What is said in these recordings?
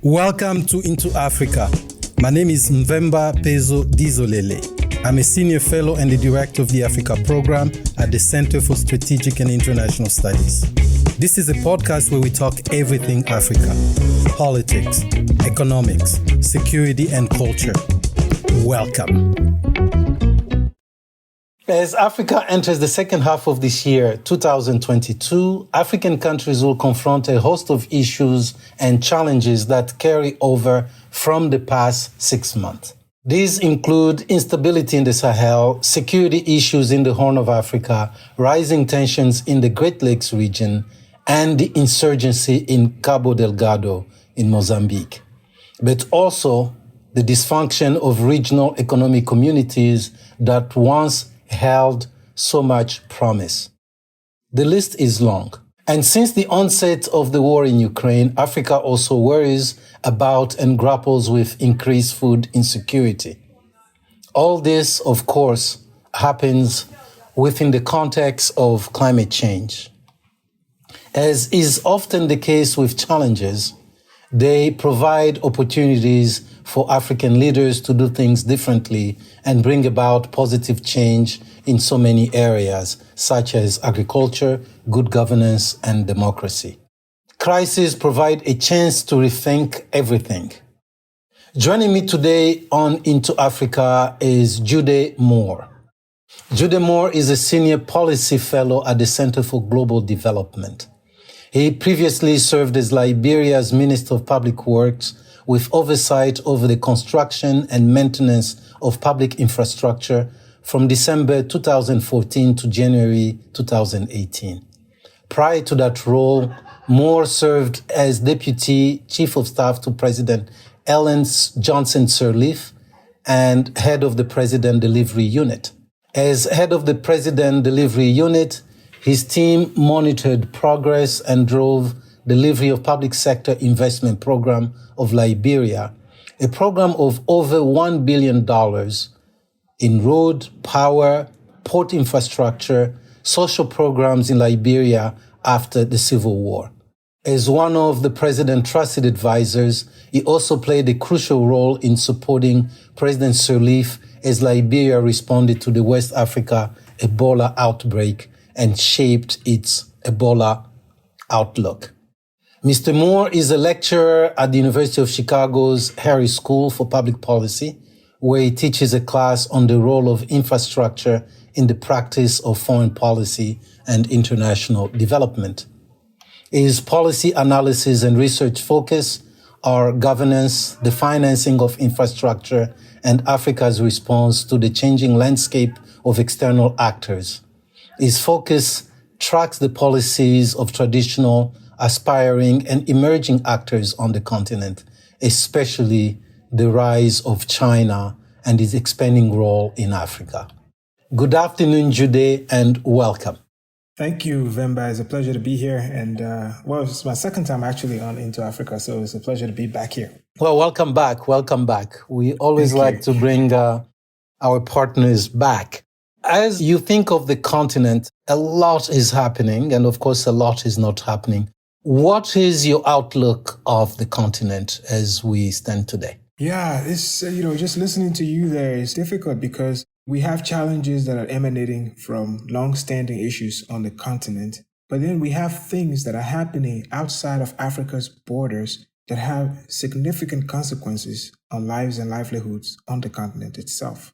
Welcome to Into Africa. My name is Mvemba Pezo Dizolele. I'm a senior fellow and the director of the Africa program at the Center for Strategic and International Studies. This is a podcast where we talk everything Africa: politics, economics, security, and culture. Welcome. As Africa enters the second half of this year, 2022, African countries will confront a host of issues and challenges that carry over from the past 6 months. These include instability in the Sahel, security issues in the Horn of Africa, rising tensions in the Great Lakes region, and the insurgency in Cabo Delgado in Mozambique. But also the dysfunction of regional economic communities that once held so much promise. The list is long. And since the onset of the war in Ukraine, Africa also worries about and grapples with increased food insecurity. All this, of course, happens within the context of climate change. As is often the case with challenges, they provide opportunities for African leaders to do things differently and bring about positive change in so many areas, such as agriculture, good governance, and democracy. Crises provide a chance to rethink everything. Joining me today on Into Africa is Gyude Moore. Gyude Moore is a senior policy fellow at the Center for Global Development. He previously served as Liberia's Minister of Public Works with oversight over the construction and maintenance of public infrastructure from December 2014 to January 2018. Prior to that role, Moore served as Deputy Chief of Staff to President Ellen Johnson Sirleaf and Head of the President Delivery Unit. As Head of the President Delivery Unit, his team monitored progress and drove delivery of public sector investment program of Liberia, a program of over $1 billion in road, power, port infrastructure, social programs in Liberia after the Civil War. As one of the president's trusted advisors, he also played a crucial role in supporting President Sirleaf as Liberia responded to the West Africa Ebola outbreak and shaped its Ebola outlook. Mr. Moore is a lecturer at the University of Chicago's Harris School for Public Policy, where he teaches a class on the role of infrastructure in the practice of foreign policy and international development. His policy analysis and research focus are governance, the financing of infrastructure, and Africa's response to the changing landscape of external actors. His focus tracks the policies of traditional, aspiring, and emerging actors on the continent, especially the rise of China and its expanding role in Africa. Good afternoon, Gyude, and welcome. Thank you, Mvemba. It's a pleasure to be here. And, it's my second time actually on Into Africa, so it's a pleasure to be back here. Well, welcome back. Welcome back. We always like to bring our partners back. As you think of the continent, a lot is happening, and of course, a lot is not happening. What is your outlook of the continent as we stand today? Yeah, it's, just listening to you there is difficult because we have challenges that are emanating from long-standing issues on the continent. But then we have things that are happening outside of Africa's borders that have significant consequences on lives and livelihoods on the continent itself.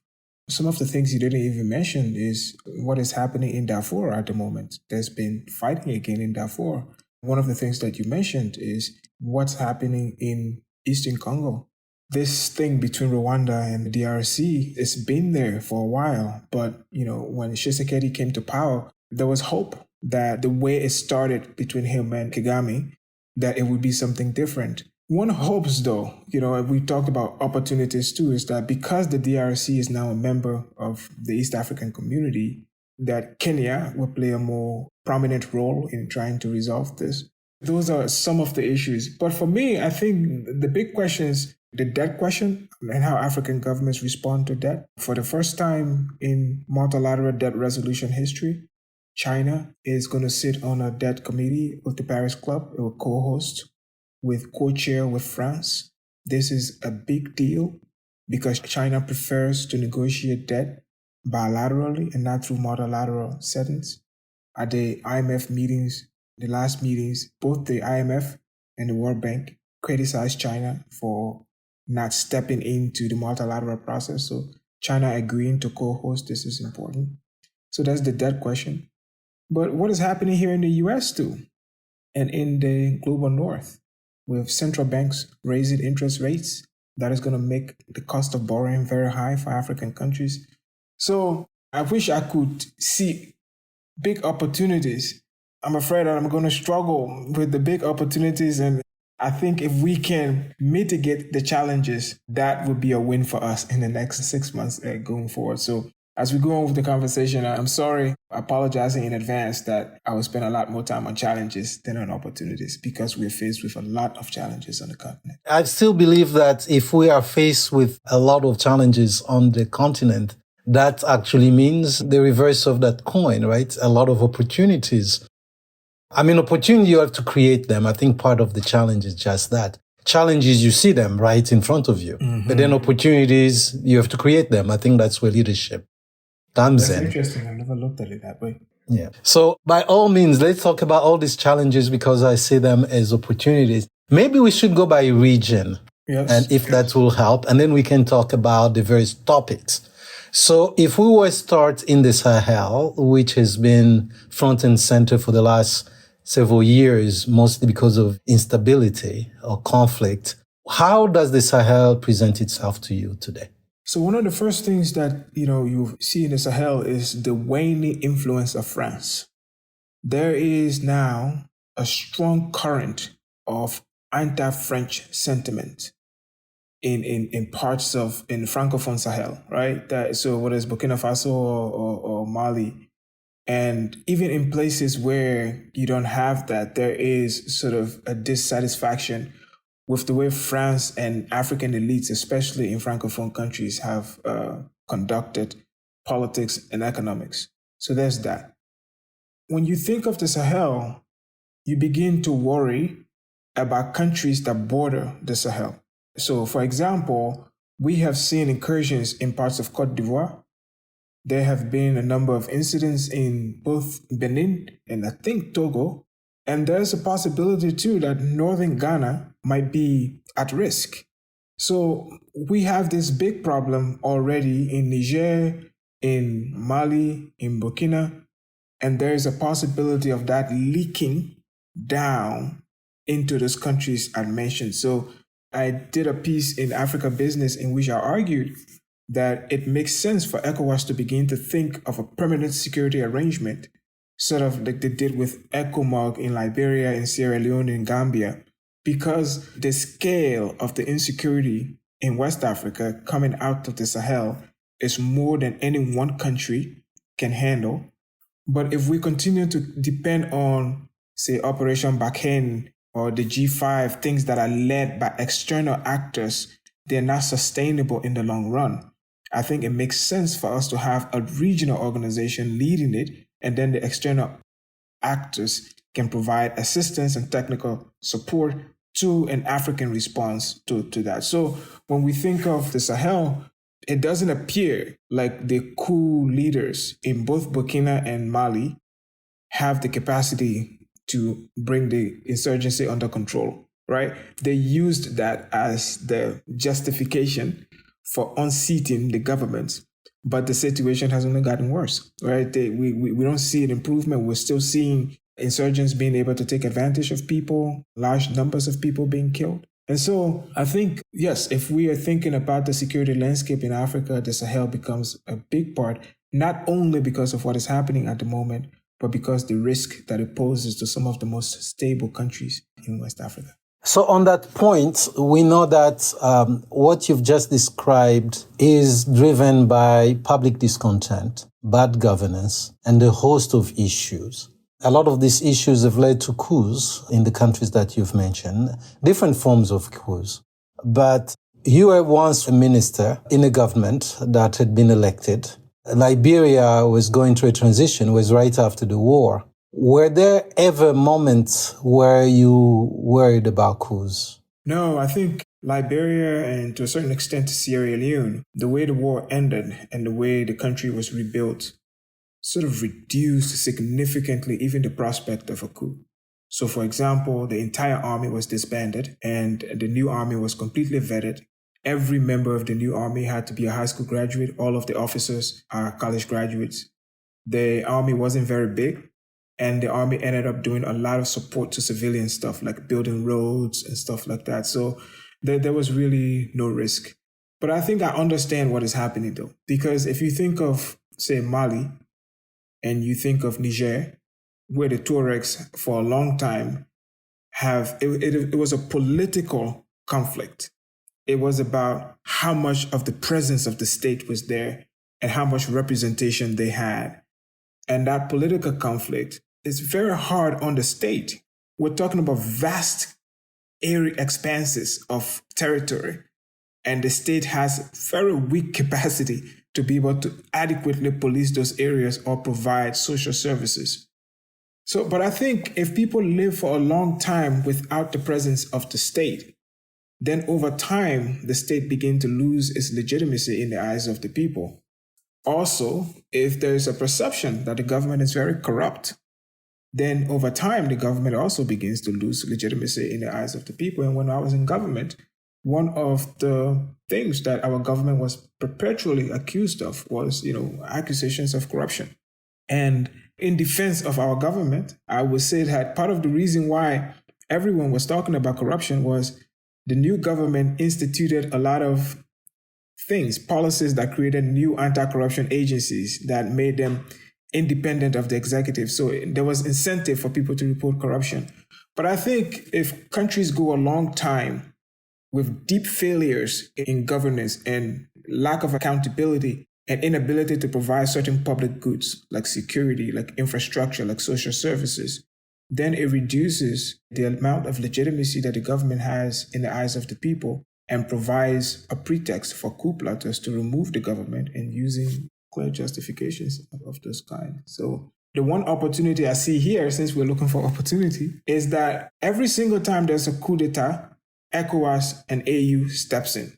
Some of the things you didn't even mention is what is happening in Darfur at the moment. There's been fighting again in Darfur. One of the things that you mentioned is what's happening in Eastern Congo. This thing between Rwanda and the DRC, it's been there for a while. But, when Tshisekedi came to power, there was hope that the way it started between him and Kagame, that it would be something different. One hopes, though, we talked about opportunities too, is that because the DRC is now a member of the East African community, that Kenya will play a more prominent role in trying to resolve this. Those are some of the issues. But for me, I think the big question is the debt question and how African governments respond to debt. For the first time in multilateral debt resolution history, China is going to sit on a debt committee with the Paris Club. It will co-host with co-chair with France. This is a big deal because China prefers to negotiate debt bilaterally and not through multilateral settings. At the IMF meetings, the last meetings, both the IMF and the World Bank criticized China for not stepping into the multilateral process. So China agreeing to co-host this is important. So that's the debt question. But what is happening here in the US too, and in the global north, with central banks raising interest rates, that is going to make the cost of borrowing very high for African countries. So I wish I could see big opportunities. I'm afraid that I'm going to struggle with the big opportunities. And I think if we can mitigate the challenges, that would be a win for us in the next 6 months going forward. So as we go on with the conversation, I'm sorry, apologizing in advance that I will spend a lot more time on challenges than on opportunities because we're faced with a lot of challenges on the continent. I still believe that if we are faced with a lot of challenges on the continent, that actually means the reverse of that coin, right? A lot of opportunities. I mean, opportunity, you have to create them. I think part of the challenge is just that. Challenges, you see them right in front of you. Mm-hmm. But then opportunities, you have to create them. I think that's where leadership comes in. That's interesting. I've never looked at it that way. Yeah. So by all means, let's talk about all these challenges because I see them as opportunities. Maybe we should go by region. Yes. And if that will help. And then we can talk about the various topics. So if we were to start in the Sahel, which has been front and center for the last several years, mostly because of instability or conflict, how does the Sahel present itself to you today? So one of the first things that, you see in the Sahel is the waning influence of France. There is now a strong current of anti-French sentiment in parts of in Francophone Sahel, right? So whether it's Burkina Faso or Mali, and even in places where you don't have that, there is sort of a dissatisfaction with the way France and African elites, especially in Francophone countries, have conducted politics and economics. So there's that. When you think of the Sahel, you begin to worry about countries that border the Sahel. So, for example, we have seen incursions in parts of Côte d'Ivoire. There have been a number of incidents in both Benin and I think Togo. And there's a possibility too that northern Ghana might be at risk. So we have this big problem already in Niger, in Mali, in Burkina, and there is a possibility of that leaking down into those countries I mentioned. So I did a piece in Africa Business in which I argued that it makes sense for ECOWAS to begin to think of a permanent security arrangement, sort of like they did with ECOMOG in Liberia, in Sierra Leone, in Gambia, because the scale of the insecurity in West Africa coming out of the Sahel is more than any one country can handle. But if we continue to depend on, say, Operation Barkhane or the G5, things that are led by external actors, they're not sustainable in the long run. I think it makes sense for us to have a regional organization leading it, and then the external actors can provide assistance and technical support to an African response to that. So when we think of the Sahel, it doesn't appear like the coup leaders in both Burkina and Mali have the capacity to bring the insurgency under control, right? They used that as the justification for unseating the government, but the situation has only gotten worse, right? We don't see an improvement. We're still seeing insurgents being able to take advantage of people, large numbers of people being killed. And so I think, yes, if we are thinking about the security landscape in Africa, the Sahel becomes a big part, not only because of what is happening at the moment, but because the risk that it poses to some of the most stable countries in West Africa. So on that point, we know that what you've just described is driven by public discontent, bad governance, and a host of issues. A lot of these issues have led to coups in the countries that you've mentioned, different forms of coups. But you were once a minister in a government that had been elected. Liberia was going through a transition, was right after the war. Were there ever moments where you worried about coups? No, I think Liberia and to a certain extent Sierra Leone, the way the war ended and the way the country was rebuilt sort of reduced significantly even the prospect of a coup. So, for example, the entire army was disbanded and the new army was completely vetted. Every member of the new army had to be a high school graduate. All of the officers are college graduates. The army wasn't very big, and the army ended up doing a lot of support to civilian stuff like building roads and stuff like that. So there was really no risk. But I think I understand what is happening though, because if you think of, say, Mali, and you think of Niger, where the Tuaregs for a long time it was a political conflict. It was about how much of the presence of the state was there and how much representation they had. And that political conflict is very hard on the state. We're talking about vast area expanses of territory, and the state has very weak capacity to be able to adequately police those areas or provide social services. So, but I think if people live for a long time without the presence of the state, then over time, the state begins to lose its legitimacy in the eyes of the people. Also, if there is a perception that the government is very corrupt, then over time, the government also begins to lose legitimacy in the eyes of the people. And when I was in government, one of the things that our government was perpetually accused of was, accusations of corruption. And in defense of our government, I would say that part of the reason why everyone was talking about corruption was the new government instituted a lot of things, policies that created new anti-corruption agencies that made them independent of the executive. So there was incentive for people to report corruption. But I think if countries go a long time with deep failures in governance and lack of accountability and inability to provide certain public goods like security, like infrastructure, like social services, then it reduces the amount of legitimacy that the government has in the eyes of the people and provides a pretext for coup plotters to remove the government and using clear justifications of this kind. So the one opportunity I see here, since we're looking for opportunity, is that every single time there's a coup d'etat, ECOWAS and AU steps in.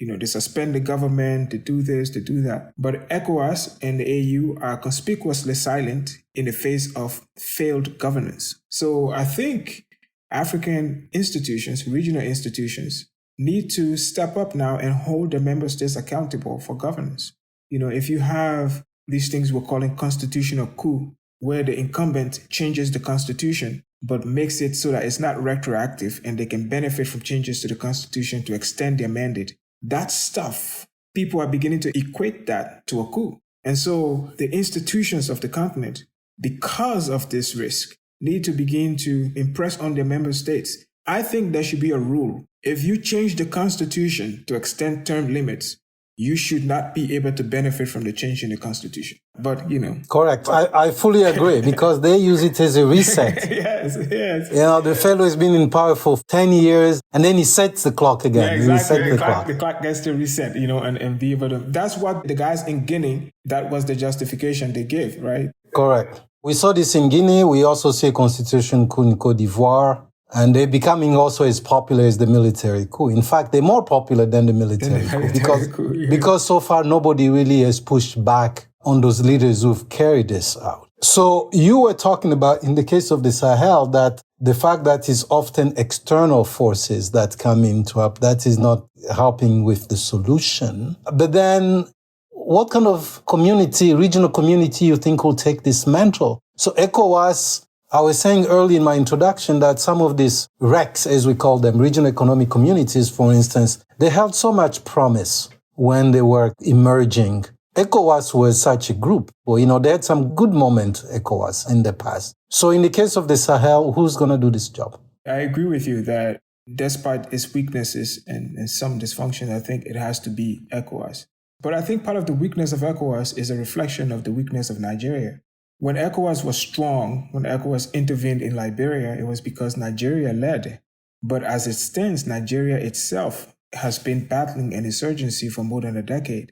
They suspend the government, they do this, they do that. But ECOWAS and the AU are conspicuously silent in the face of failed governance. So I think African institutions, regional institutions, need to step up now and hold the member states accountable for governance. If you have these things we're calling constitutional coup, where the incumbent changes the constitution, but makes it so that it's not retroactive and they can benefit from changes to the constitution to extend their mandate, that stuff, people are beginning to equate that to a coup. And so the institutions of the continent, because of this risk, need to begin to impress on their member states. I think there should be a rule. If you change the constitution to extend term limits, you should not be able to benefit from the change in the constitution. But, Correct. I fully agree because they use it as a reset. Yes. The fellow has been in power for 10 years and then he sets the clock again. Yeah, exactly. The clock gets to reset, and be able to. That's what the guys in Guinea, that was the justification they gave, right? Correct. We saw this in Guinea. We also see a constitution coup in Côte d'Ivoire. And they're becoming also as popular as the military coup. In fact, they're more popular than the military coup because so far nobody really has pushed back on those leaders who've carried this out. So you were talking about, in the case of the Sahel, that the fact that it's often external forces that come into help, that is not helping with the solution. But then what kind of regional community you think will take this mantle? So ECOWAS, I was saying early in my introduction that some of these RECs, as we call them, regional economic communities, for instance, they held so much promise when they were emerging. ECOWAS was such a group. Well, they had some good moments, ECOWAS, in the past. So in the case of the Sahel, who's going to do this job? I agree with you that despite its weaknesses and some dysfunction, I think it has to be ECOWAS. But I think part of the weakness of ECOWAS is a reflection of the weakness of Nigeria. When ECOWAS was strong, when ECOWAS intervened in Liberia, it was because Nigeria led. But as it stands, Nigeria itself has been battling an insurgency for more than a decade.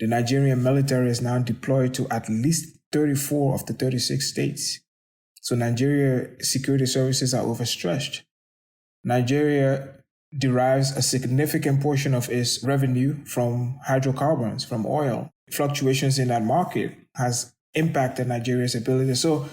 The Nigerian military is now deployed to at least 34 of the 36 states. So Nigeria security services are overstretched. Nigeria derives a significant portion of its revenue from hydrocarbons, from oil. Fluctuations in that market has impacted Nigeria's ability. So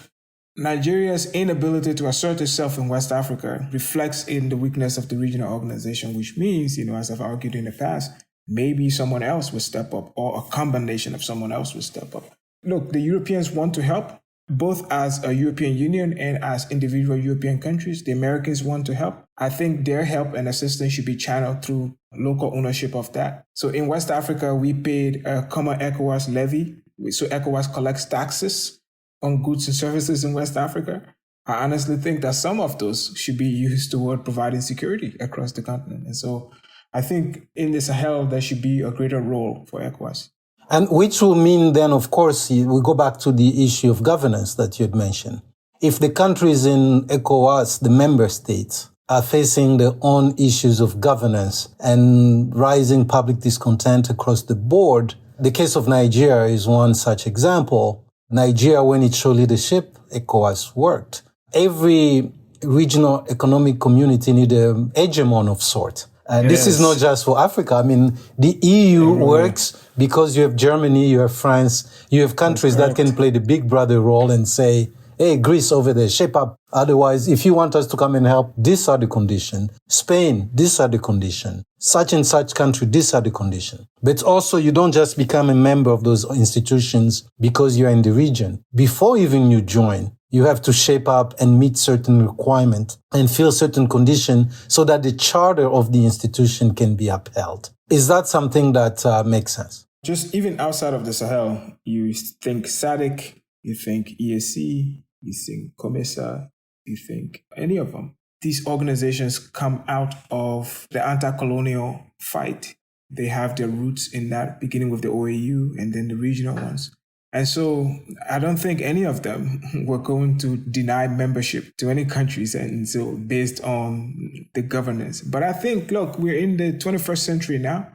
Nigeria's inability to assert itself in West Africa reflects in the weakness of the regional organization, which means, as I've argued in the past, maybe someone else will step up, or a combination of someone else will step up. Look, the Europeans want to help, both as a European Union and as individual European countries. The Americans want to help. I think their help and assistance should be channeled through local ownership of that. So in West Africa, we paid a common ECOWAS levy. So ECOWAS collects taxes on goods and services in West Africa. I honestly think that some of those should be used toward providing security across the continent. And so I think in the Sahel, there should be a greater role for ECOWAS. And which will mean then, of course, we go back to the issue of governance that you had mentioned. If the countries in ECOWAS, the member states, are facing their own issues of governance and rising public discontent across the board, the case of Nigeria is one such example. Nigeria, when it showed leadership, ECOWAS worked. Every regional economic community needs an hegemon of sort. And This is not just for Africa. I mean, the EU works because you have Germany, you have France, you have countries that can play the big brother role and say, hey, Greece over there, shape up. Otherwise, if you want us to come and help, these are the conditions. Spain, these are the conditions. Such and such country, these are the conditions. But also, you don't just become a member of those institutions because you're in the region. Before even you join, you have to shape up and meet certain requirements and fill certain conditions so that the charter of the institution can be upheld. Is that something that makes sense? Just even outside of the Sahel, you think SADC, you think EAC, you think COMESA, you think any of them. These organizations come out of the anti-colonial fight. They have their roots in that, beginning with the OAU and then the regional ones. And so I don't think any of them were going to deny membership to any countries, and so based on the governance. But I think, look, we're in the 21st century now,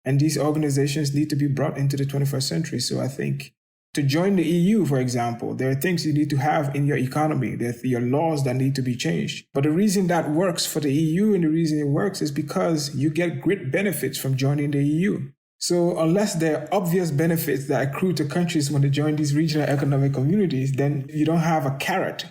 and these organizations need to be brought into the 21st century. So I think to join the EU, for example, there are things you need to have in your economy. There are your laws that need to be changed. But the reason that works for the EU and the reason it works is because you get great benefits from joining the EU. So unless there are obvious benefits that accrue to countries when they join these regional economic communities, then you don't have a carrot,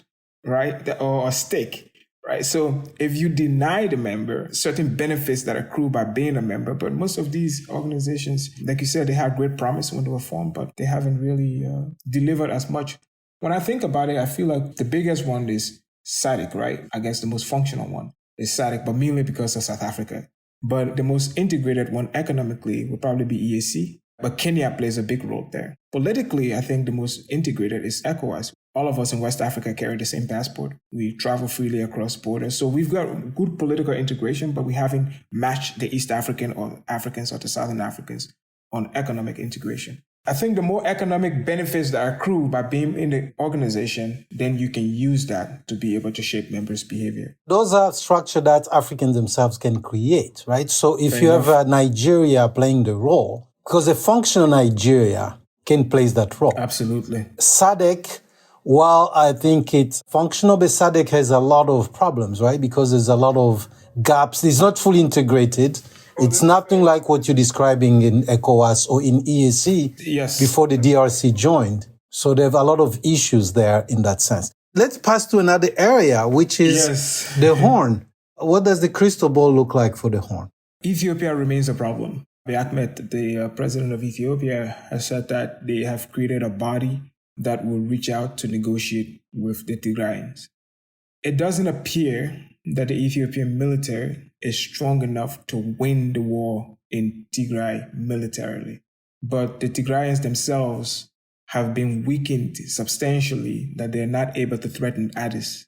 right? Or a stake, right? So if you deny the member certain benefits that accrue by being a member, but most of these organizations, like you said, they had great promise when they were formed, but they haven't really delivered as much. When I think about it, I feel like the biggest one is SADC, right? I guess the most functional one is SADC, but mainly because of South Africa. But the most integrated one economically would probably be EAC. But Kenya plays a big role there. Politically, I think the most integrated is ECOWAS. All of us in West Africa carry the same passport. We travel freely across borders. So we've got good political integration, but we haven't matched the East African or Africans or the Southern Africans on economic integration. I think the more economic benefits that accrue by being in the organization, then you can use that to be able to shape members' behavior. Those are structures that Africans themselves can create, right? So if you have Nigeria playing the role, because a functional Nigeria can play that role. Absolutely. SADC, while I think it's functional, but SADC has a lot of problems, right? Because there's a lot of gaps. It's not fully integrated. It's nothing like what you're describing in ECOWAS or in EAC before the DRC joined. So there are a lot of issues there in that sense. Let's pass to another area, which is the Horn. What does the crystal ball look like for the Horn? Ethiopia remains a problem. Abiy Ahmed, the president of Ethiopia, has said that they have created a body that will reach out to negotiate with the Tigrayans. It doesn't appear that the Ethiopian military is strong enough to win the war in Tigray militarily. But the Tigrayans themselves have been weakened substantially that they're not able to threaten Addis.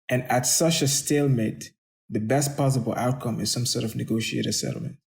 And at such a stalemate, the best possible outcome is some sort of negotiated settlement.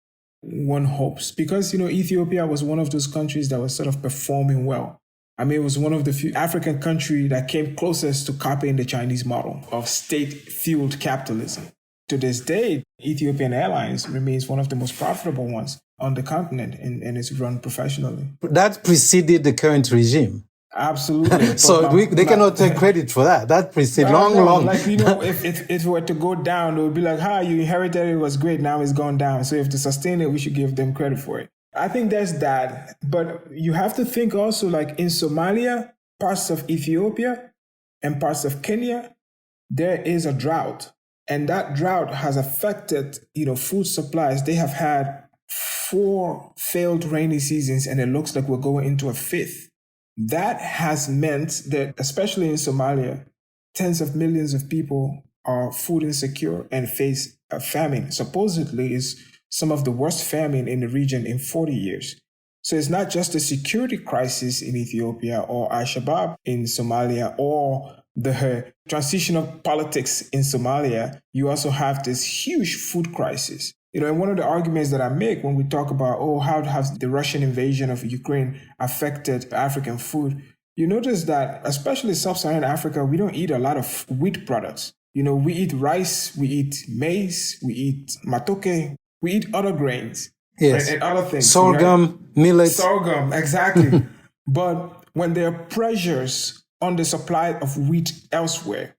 One hopes, because, Ethiopia was one of those countries that was sort of performing well. I mean, it was one of the few African countries that came closest to copying the Chinese model of state-fueled capitalism. To this day, Ethiopian Airlines remains one of the most profitable ones on the continent and is run professionally. That preceded the current regime. Absolutely. So they cannot take credit for that. That precedes long. Like, if it were to go down, it would be like, you inherited it, was great, now it's gone down. So if to sustain it, we should give them credit for it. I think there's that. But you have to think also, like in Somalia, parts of Ethiopia, and parts of Kenya, there is a drought. And that drought has affected, food supplies. They have had 4 failed rainy seasons, and it looks like we're going into a 5th. That has meant that, especially in Somalia, tens of millions of people are food insecure and face a famine. Supposedly, is some of the worst famine in the region in 40 years. So it's not just a security crisis in Ethiopia or Al-Shabaab in Somalia or the transitional politics in Somalia. You also have this huge food crisis. And one of the arguments that I make when we talk about, how has the Russian invasion of Ukraine affected African food? You notice that, especially Sub-Saharan Africa, we don't eat a lot of wheat products. We eat rice, we eat maize, we eat matoke, we eat other grains. Yes. And other things. Sorghum, millet. Sorghum, exactly. But when there are pressures on the supply of wheat elsewhere,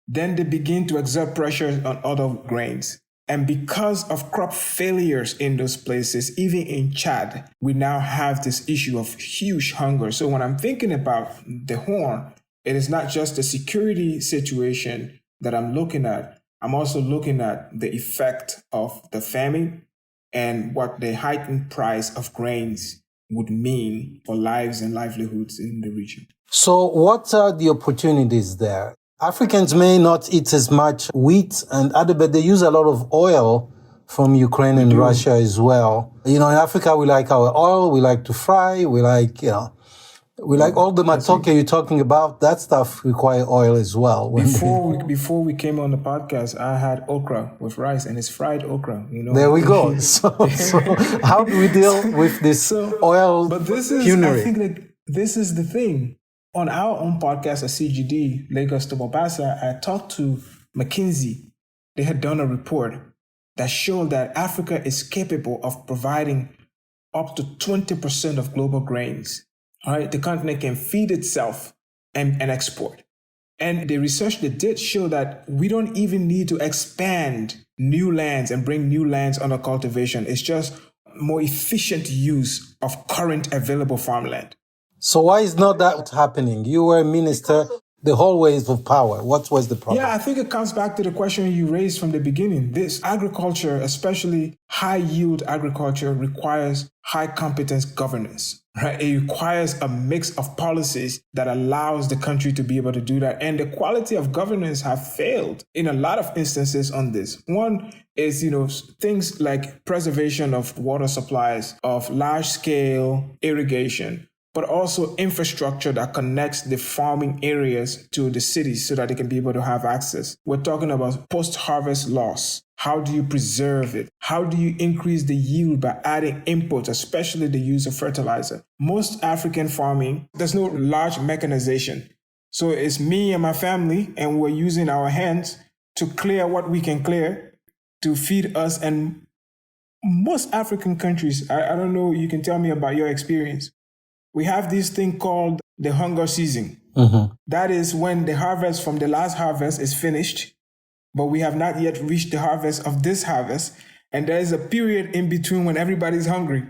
then they begin to exert pressure on other grains. And because of crop failures in those places, even in Chad, we now have this issue of huge hunger. So when I'm thinking about the Horn, it is not just the security situation that I'm looking at. I'm also looking at the effect of the famine and what the heightened price of grains would mean for lives and livelihoods in the region. So what are the opportunities there? Africans may not eat as much wheat and other, but they use a lot of oil from Ukraine and Russia as well. In Africa, we like our oil, we like to fry, we like all the matoke you're talking about. That stuff require oil as well. Before we came on the podcast, I had okra with rice, and it's fried okra. There we go. So how do we deal with this oil penury? I think that this is the thing. On our own podcast at CGD, Lagos to Mombasa, I talked to McKinsey. They had done a report that showed that Africa is capable of providing up to 20% of global grains. All right, the continent can feed itself and export. And the research they did show that we don't even need to expand new lands and bring new lands under cultivation. It's just more efficient use of current available farmland. So why is not that happening? You were a minister the whole ways of power. What was the problem? Yeah, I think it comes back to the question you raised from the beginning. This agriculture, especially high yield agriculture, requires high competence governance, right? It requires a mix of policies that allows the country to be able to do that. And the quality of governance have failed in a lot of instances on this. One is, things like preservation of water supplies, of large scale irrigation, but also infrastructure that connects the farming areas to the cities so that they can be able to have access. We're talking about post-harvest loss. How do you preserve it? How do you increase the yield by adding inputs, especially the use of fertilizer? Most African farming, there's no large mechanization. So it's me and my family, and we're using our hands to clear what we can clear to feed us. And most African countries, I don't know, you can tell me about your experience. We have this thing called the hunger season. Mm-hmm. That is when the harvest from the last harvest is finished, but we have not yet reached the harvest of this harvest. And there is a period in between when everybody's hungry,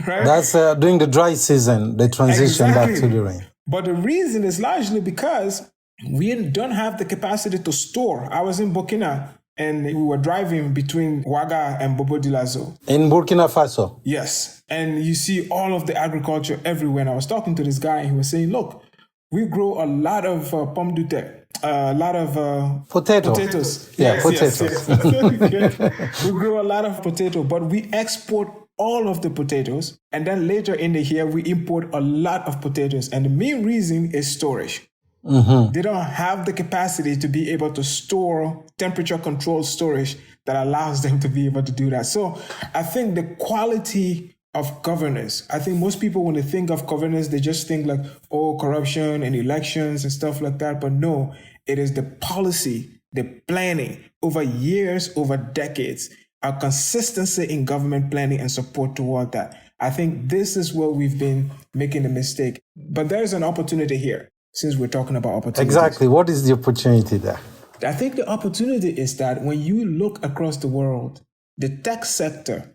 right? That's during the dry season, the transition back to the rain. But the reason is largely because we don't have the capacity to store. I was in Burkina, and we were driving between Ouaga and Bobo Dioulasso. In Burkina Faso? Yes. And you see all of the agriculture everywhere. And I was talking to this guy, and he was saying, look, we grow a lot of pomme de terre, a lot of potatoes. Yeah, potatoes. Yes. We grow a lot of potato, but we export all of the potatoes. And then later in the year, we import a lot of potatoes. And the main reason is storage. Mm-hmm. They don't have the capacity to be able to store temperature controlled storage that allows them to be able to do that. So I think the quality of governance, I think most people, when they think of governance, they just think like, corruption and elections and stuff like that. But no, it is the policy, the planning over years, over decades, a consistency in government planning and support toward that. I think this is where we've been making a mistake. But there's an opportunity here, since we're talking about opportunities. Exactly. What is the opportunity there? I think the opportunity is that when you look across the world, the tech sector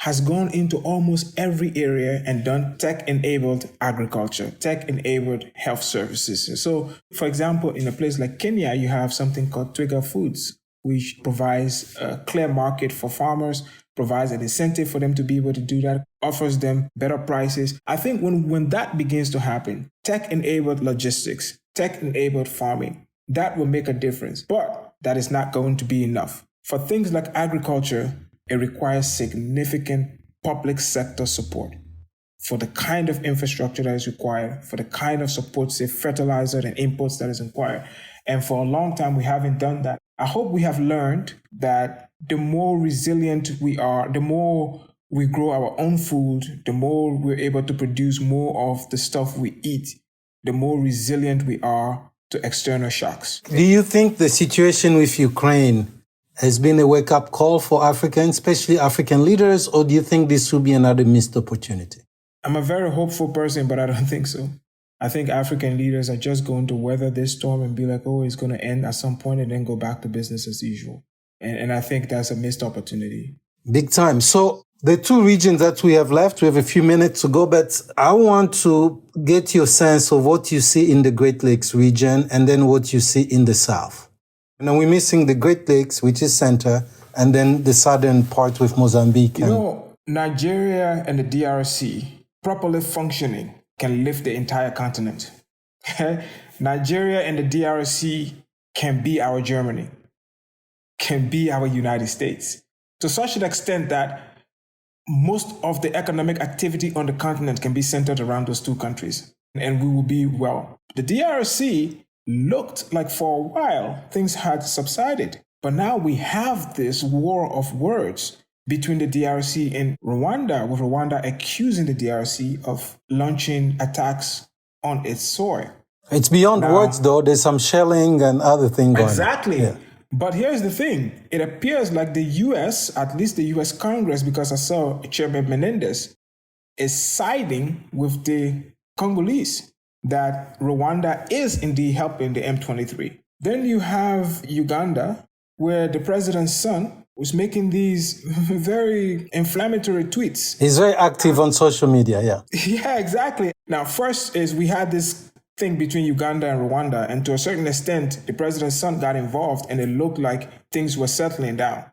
has gone into almost every area and done tech-enabled agriculture, tech-enabled health services. So, for example, in a place like Kenya, you have something called Twiga Foods, which provides a clear market for farmers, provides an incentive for them to be able to do that, offers them better prices. I think when that begins to happen, tech-enabled logistics, tech-enabled farming, that will make a difference. But that is not going to be enough. For things like agriculture, it requires significant public sector support for the kind of infrastructure that is required, for the kind of support, say, fertilizer and inputs that is required. And for a long time, we haven't done that. I hope we have learned that the more resilient we are, the more we grow our own food, the more we're able to produce more of the stuff we eat, the more resilient we are to external shocks. Do you think the situation with Ukraine has been a wake-up call for Africans, especially African leaders, or do you think this will be another missed opportunity? I'm a very hopeful person, but I don't think so. I think African leaders are just going to weather this storm and be like, oh, it's going to end at some point and then go back to business as usual. And I think that's a missed opportunity. Big time. So the two regions that we have left, we have a few minutes to go, but I want to get your sense of what you see in the Great Lakes region and then what you see in the South. And we're missing the Great Lakes, which is center, and then the southern part with Mozambique. Nigeria and the DRC properly functioning can lift the entire continent. Nigeria and the DRC can be our Germany, can be our United States, to such an extent that most of the economic activity on the continent can be centered around those two countries, and we will be well. The DRC looked like for a while things had subsided, but now we have this war of words between the DRC and Rwanda, with Rwanda accusing the DRC of launching attacks on its soil. It's beyond words, though. There's some shelling and other things going on. Exactly. Yeah. But here's the thing. It appears like the U.S., at least the U.S. Congress, because I saw Chairman Menendez, is siding with the Congolese, that Rwanda is indeed helping the M23. Then you have Uganda, where the president's son was making these very inflammatory tweets. He's very active on social media, yeah. Yeah, exactly. Now, first is we had this thing between Uganda and Rwanda, and to a certain extent, the president's son got involved, and it looked like things were settling down.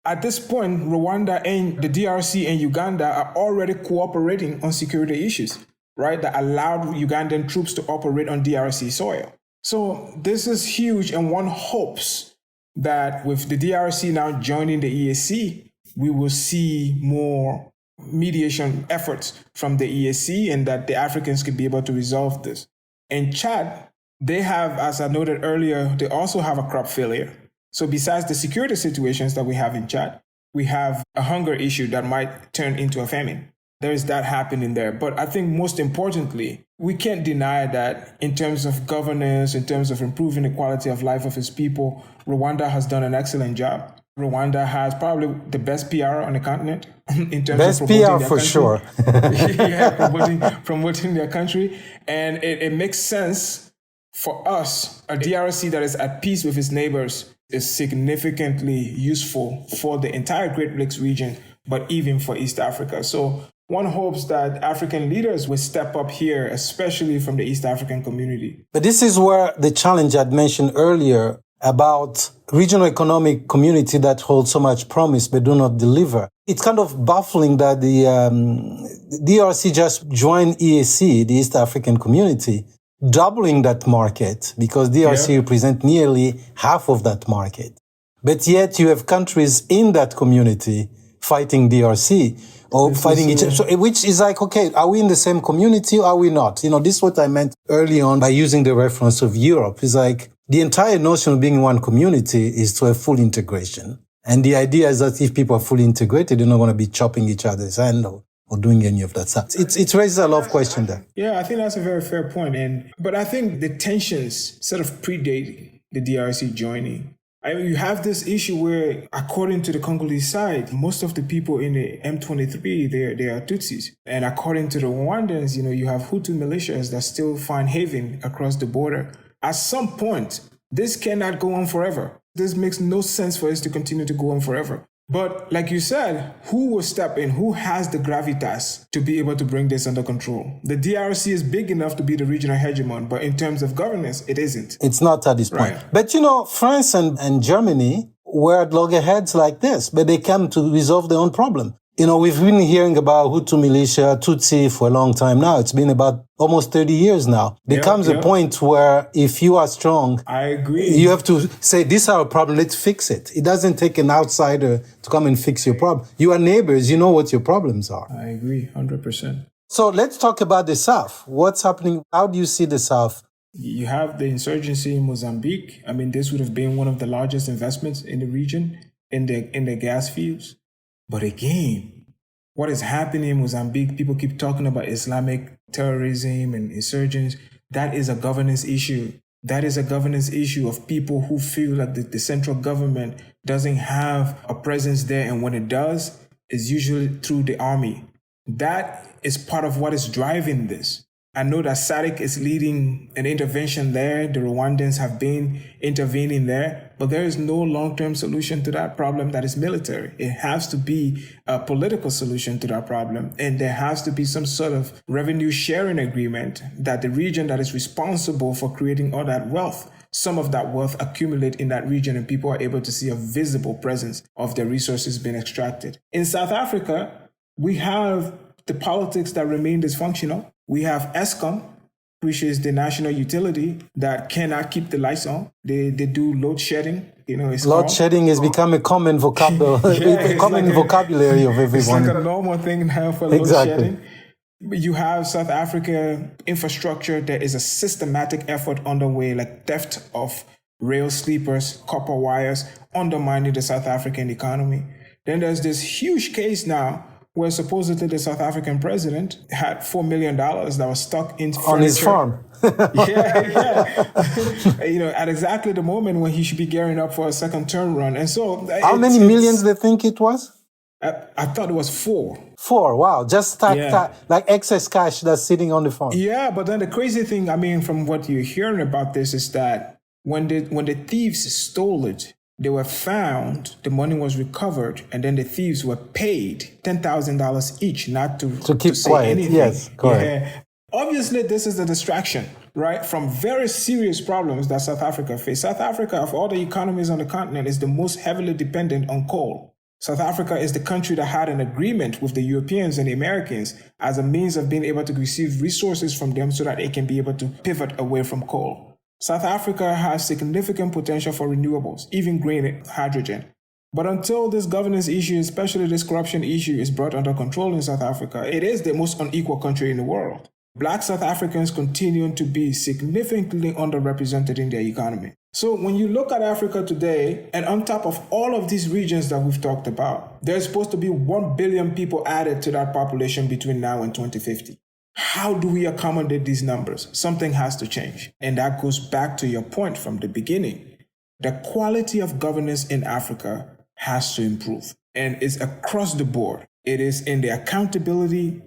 At this point, Rwanda and the DRC and Uganda are already cooperating on security issues, right, that allowed Ugandan troops to operate on DRC soil. So this is huge, and one hopes that with the DRC now joining the EAC, we will see more mediation efforts from the EAC and that the Africans could be able to resolve this. In Chad, they have, as I noted earlier, they also have a crop failure. So besides the security situations that we have in Chad, we have a hunger issue that might turn into a famine. There is that happening there. But I think most importantly, we can't deny that in terms of governance, in terms of improving the quality of life of its people, Rwanda has done an excellent job. Rwanda has probably the best PR on the continent in terms best of promoting PR their for country. Sure. Yeah, promoting their country. And it makes sense for us, a DRC that is at peace with its neighbors is significantly useful for the entire Great Lakes region, but even for East Africa. So one hopes that African leaders will step up here, especially from the East African community. But this is where the challenge I'd mentioned earlier about regional economic community that holds so much promise but do not deliver. It's kind of baffling that the DRC just joined EAC, the East African community, doubling that market because DRC represents nearly half of that market. But yet you have countries in that community fighting DRC or fighting each other. So, which is like, okay, are we in the same community or are we not? You know, this is what I meant early on by using the reference of Europe. It's like the entire notion of being in one community is to have full integration. And the idea is that if people are fully integrated, they're not going to be chopping each other's hand or doing any of that stuff. It raises a lot of questions there. Yeah, I think that's a very fair point. But I think the tensions sort of predate the DRC joining. I mean, you have this issue where, according to the Congolese side, most of the people in the M23, they are Tutsis. And according to the Rwandans, you have Hutu militias that still find haven across the border. At some point, this cannot go on forever. This makes no sense for us to continue to go on forever. But like you said, who will step in? Who has the gravitas to be able to bring this under control? The DRC is big enough to be the regional hegemon, but in terms of governance, it isn't. It's not at this point. Right. But France and Germany were at loggerheads like this, but they came to resolve their own problem. We've been hearing about Hutu militia, Tutsi for a long time now. It's been about almost 30 years now. There comes a point where if you are strong, I agree. You have to say, this is our problem, let's fix it. It doesn't take an outsider to come and fix your problem. You are neighbors, you know what your problems are. I agree, 100%. So let's talk about the South. What's happening? How do you see the South? You have the insurgency in Mozambique. I mean, this would have been one of the largest investments in the region, in the gas fields. But again, what is happening in Mozambique, people keep talking about Islamic terrorism and insurgents. That is a governance issue. That is a governance issue of people who feel like the central government doesn't have a presence there. And when it does, it's usually through the army. That is part of what is driving this. I know that SADC is leading an intervention there. The Rwandans have been intervening there, but there is no long-term solution to that problem that is military. It has to be a political solution to that problem. And there has to be some sort of revenue sharing agreement that the region that is responsible for creating all that wealth, some of that wealth accumulate in that region and people are able to see a visible presence of their resources being extracted. In South Africa, we have the politics that remain dysfunctional. We have ESCOM, which is the national utility that cannot keep the lights on. They do load shedding. Load shedding has become a common vocabulary of everyone. It's like a normal thing now for load shedding. You have South Africa infrastructure. There is a systematic effort underway, like theft of rail sleepers, copper wires, undermining the South African economy. Then there's this huge case now where supposedly the South African president had $4 million that was stuck in furniture. On his farm. At exactly the moment when he should be gearing up for a second term run. And so... How many millions they think it was? I thought it was 4. 4, wow. Just like excess cash that's sitting on the farm. Yeah, but then the crazy thing, from what you're hearing about this is that when the thieves stole it, they were found, the money was recovered, and then the thieves were paid $10,000 each, not to keep say quiet. anything. Yes, correct. Yeah. Obviously, this is a distraction, right, from very serious problems that South Africa faces. South Africa, of all the economies on the continent, is the most heavily dependent on coal. South Africa is the country that had an agreement with the Europeans and the Americans as a means of being able to receive resources from them so that it can be able to pivot away from coal. South Africa has significant potential for renewables, even green hydrogen. But until this governance issue, especially this corruption issue, is brought under control in South Africa, it is the most unequal country in the world. Black South Africans continue to be significantly underrepresented in their economy. So when you look at Africa today, and on top of all of these regions that we've talked about, there's supposed to be 1 billion people added to that population between now and 2050. How do we accommodate these numbers? Something has to change. And that goes back to your point from the beginning. The quality of governance in Africa has to improve. And it's across the board. It is in the accountability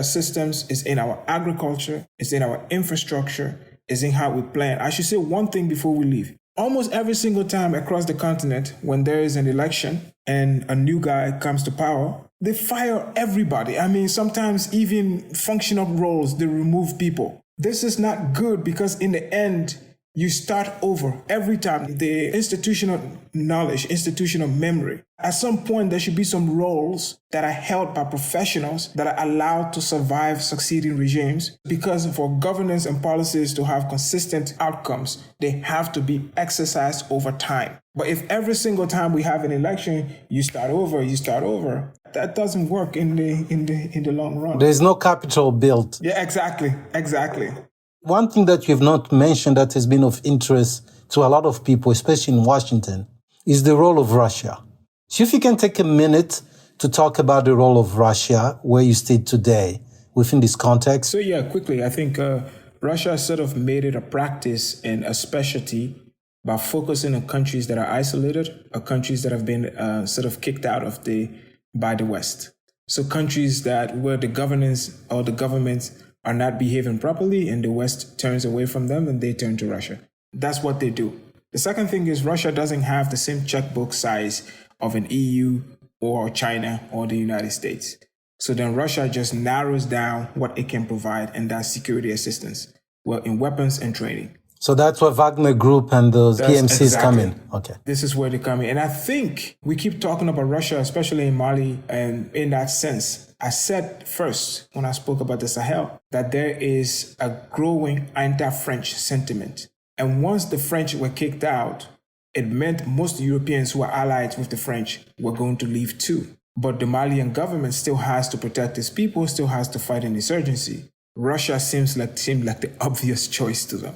systems, it's in our agriculture, it's in our infrastructure, it's in how we plan. I should say one thing before we leave. Almost every single time across the continent, when there is an election and a new guy comes to power, they fire everybody. Sometimes even functional roles, they remove people. This is not good because in the end, you start over every time. The institutional knowledge, institutional memory. At some point, there should be some roles that are held by professionals that are allowed to survive succeeding regimes, because for governance and policies to have consistent outcomes, they have to be exercised over time. But if every single time we have an election, you start over, that doesn't work in the long run. There's no capital built. Yeah, exactly. One thing that you've not mentioned that has been of interest to a lot of people, especially in Washington, is the role of Russia. So if you can take a minute to talk about the role of Russia, where you stand today within this context. So quickly, I think Russia sort of made it a practice and a specialty by focusing on countries that are isolated or countries that have been sort of kicked out of by the West. So countries where the governance or the governments are not behaving properly and the West turns away from them and they turn to Russia. That's what they do. The second thing is Russia doesn't have the same checkbook size of an EU or China or the United States. So then Russia just narrows down what it can provide, and that's security assistance, well, in weapons and training. So that's where Wagner Group and those PMCs come in. Okay. This is where they come in. And I think we keep talking about Russia, especially in Mali, and in that sense, I said first when I spoke about the Sahel, that there is a growing anti-French sentiment. And once the French were kicked out, it meant most Europeans who are allied with the French were going to leave too. But the Malian government still has to protect its people, still has to fight an insurgency. Russia seemed like the obvious choice to them.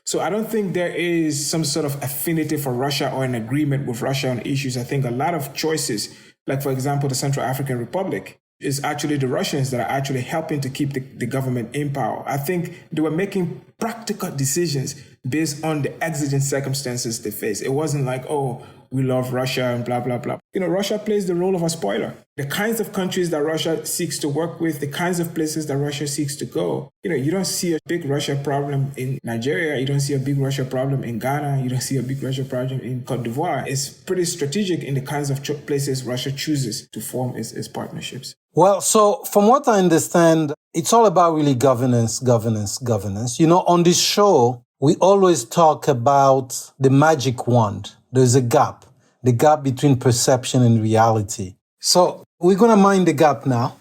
So I don't think there is some sort of affinity for Russia or an agreement with Russia on issues. I think a lot of choices, like for example, the Central African Republic, is actually the Russians that are actually helping to keep the government in power. I think they were making practical decisions based on the exigent circumstances they face. It wasn't like, oh, we love Russia and blah, blah, blah. Russia plays the role of a spoiler. The kinds of countries that Russia seeks to work with, the kinds of places that Russia seeks to go. You don't see a big Russia problem in Nigeria. You don't see a big Russia problem in Ghana. You don't see a big Russia problem in Cote d'Ivoire. It's pretty strategic in the kinds of places Russia chooses to form its partnerships. Well, so from what I understand, it's all about really governance. On this show, we always talk about the magic wand. There's a gap, the gap between perception and reality. So we're going to mind the gap now.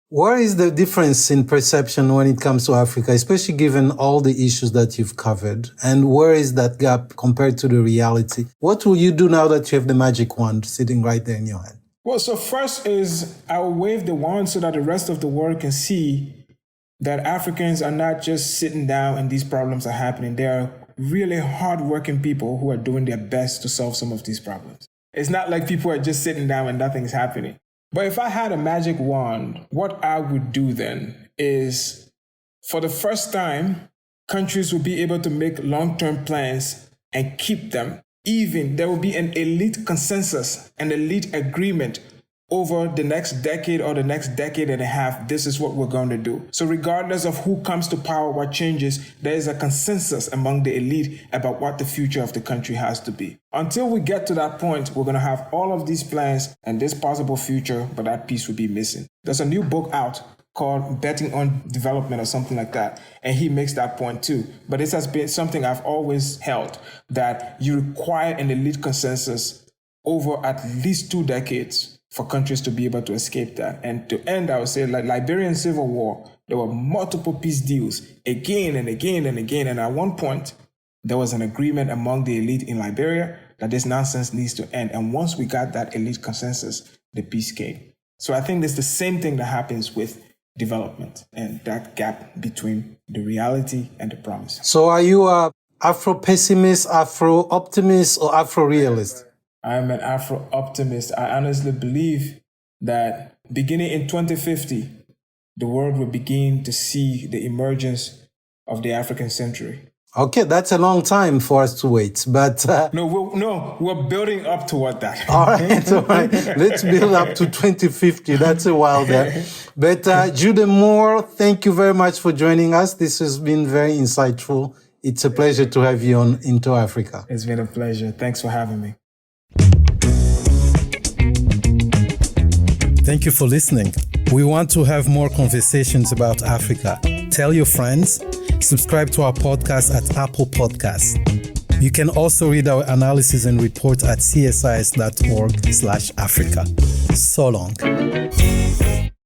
Where is the difference in perception when it comes to Africa, especially given all the issues that you've covered? And where is that gap compared to the reality? What will you do now that you have the magic wand sitting right there in your hand? Well, so first is I will wave the wand so that the rest of the world can see that Africans are not just sitting down and these problems are happening. They are really hardworking people who are doing their best to solve some of these problems. It's not like people are just sitting down and nothing's happening. But if I had a magic wand, what I would do then is, for the first time, countries will be able to make long-term plans and keep them. Even there will be an elite consensus, an elite agreement over the next decade or the next decade and a half. This is what we're going to do. So regardless of who comes to power, what changes, there is a consensus among the elite about what the future of the country has to be. Until we get to that point, we're going to have all of these plans and this possible future, but that piece will be missing. There's a new book out called Betting on Development or something like that. And he makes that point too. But this has been something I've always held, that you require an elite consensus over at least 2 decades for countries to be able to escape that. And to end, I would say, like Liberian Civil War, there were multiple peace deals again and again and again. And at one point, there was an agreement among the elite in Liberia that this nonsense needs to end. And once we got that elite consensus, the peace came. So I think it's the same thing that happens with development and that gap between the reality and the promise. So are you a Afro-pessimist, Afro-optimist, or Afro-realist? I'm an Afro-optimist. I honestly believe that beginning in 2050, the world will begin to see the emergence of the African century. Okay, that's a long time for us to wait, but... we're building up toward that. All right. Let's build up to 2050. That's a while there. But Gyude Moore, thank you very much for joining us. This has been very insightful. It's a pleasure to have you on Into Africa. It's been a pleasure. Thanks for having me. Thank you for listening. We want to have more conversations about Africa. Tell your friends. Subscribe to our podcast at Apple Podcasts. You can also read our analysis and report at csis.org/Africa. So long.